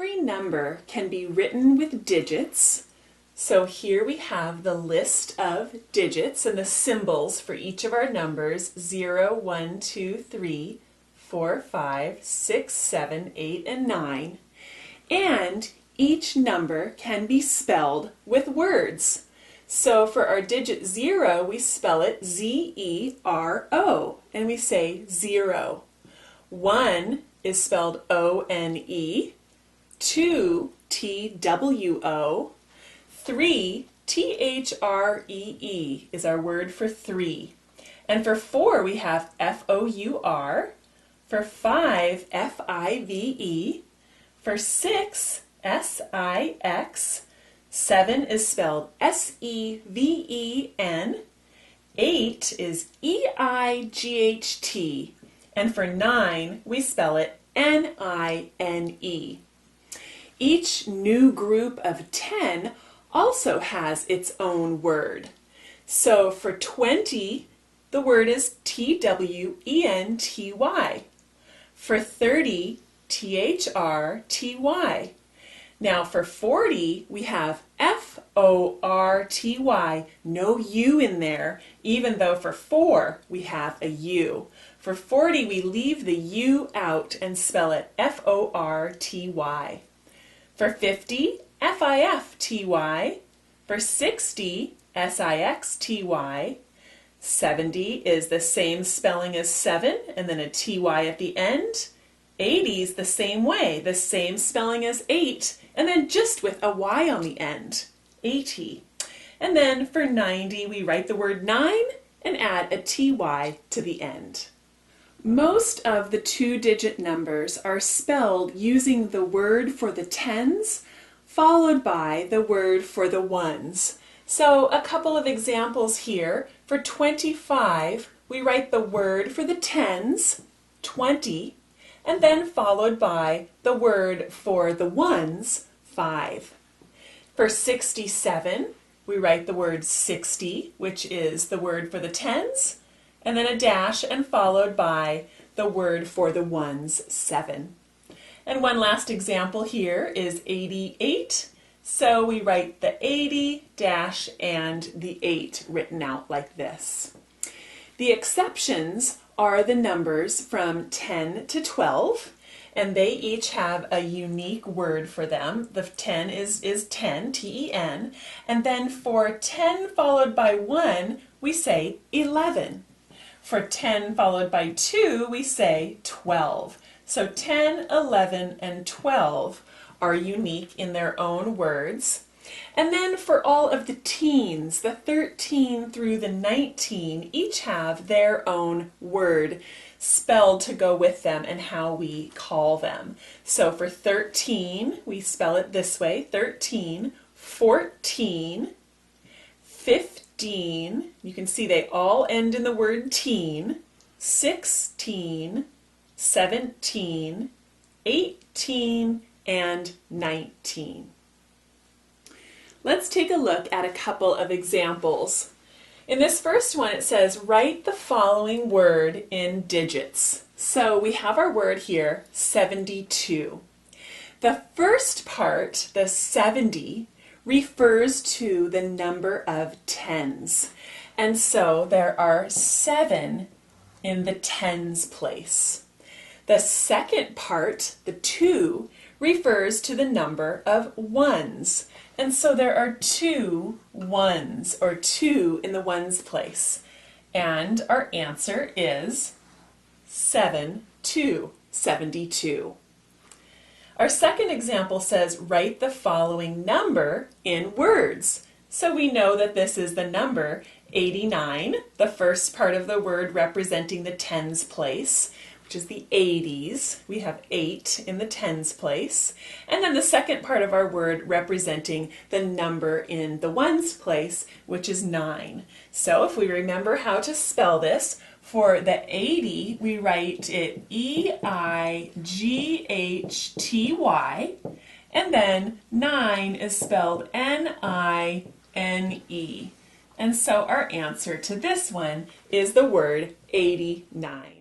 Every number can be written with digits. So here we have the list of digits and the symbols for each of our numbers: 0, 1, 2, 3, 4, 5, 6, 7, 8, and 9. And each number can be spelled with words. So for our digit 0, we spell it Z-E-R-O, and we say zero. 1 is spelled O-N-E, 2, T-W-O, 3, T-H-R-E-E is our word for 3. And for 4, we have F-O-U-R. For 5, F-I-V-E. For 6, S-I-X. 7 is spelled S-E-V-E-N. 8 is E-I-G-H-T. And for 9, we spell it N-I-N-E. Each new group of 10 also has its own word. So for 20, the word is T-W-E-N-T-Y. For 30, T-H-R-T-Y. Now for 40, we have F-O-R-T-Y, no U in there, even though for 4 we have a U. For 40, we leave the U out and spell it F-O-R-T-Y. For 50, F-I-F-T-Y. For 60, S-I-X-T-Y. 70 is the same spelling as 7 and then a T-Y at the end. 80 is the same way, the same spelling as 8 and then just with a Y on the end, 80. And then for 90, we write the word 9 and add a T-Y to the end. Most of the two-digit numbers are spelled using the word for the tens followed by the word for the ones. So a couple of examples here. For 25, we write the word for the tens, 20, and then followed by the word for the ones, 5. For 67, we write the word 60, which is the word for the tens, and then a dash and followed by the word for the ones, 7. And one last example here is 88. So we write the 80 dash and the 8 written out like this. The exceptions are the numbers from 10 to 12, and they each have a unique word for them. The 10 is 10, T-E-N, and then for 10 followed by 1, we say 11. For 10 followed by 2, we say 12. So 10, 11, and 12 are unique in their own words. And then for all of the teens, the 13 through the 19, each have their own word spelled to go with them and how we call them. So for 13, we spell it this way, 13, 14, 15, you can see they all end in the word teen, 16, 17, 18, and 19. Let's take a look at a couple of examples. In this first one, it says, write the following word in digits. So we have our word here, 72. The first part, the 70, refers to the number of tens. And so there are 7 in the tens place. The second part, the 2, refers to the number of ones. And so there are 2 ones, or 2 in the ones place. And our answer is 72. Our second example says, write the following number in words. So we know that this is the number 89, the first part of the word representing the tens place, which is the 80s. We have 8 in the tens place. And then the second part of our word representing the number in the ones place, which is 9. So if we remember how to spell this, for the 80, we write it E-I-G-H-T-Y, and then 9 is spelled N-I-N-E. And so our answer to this one is the word 89.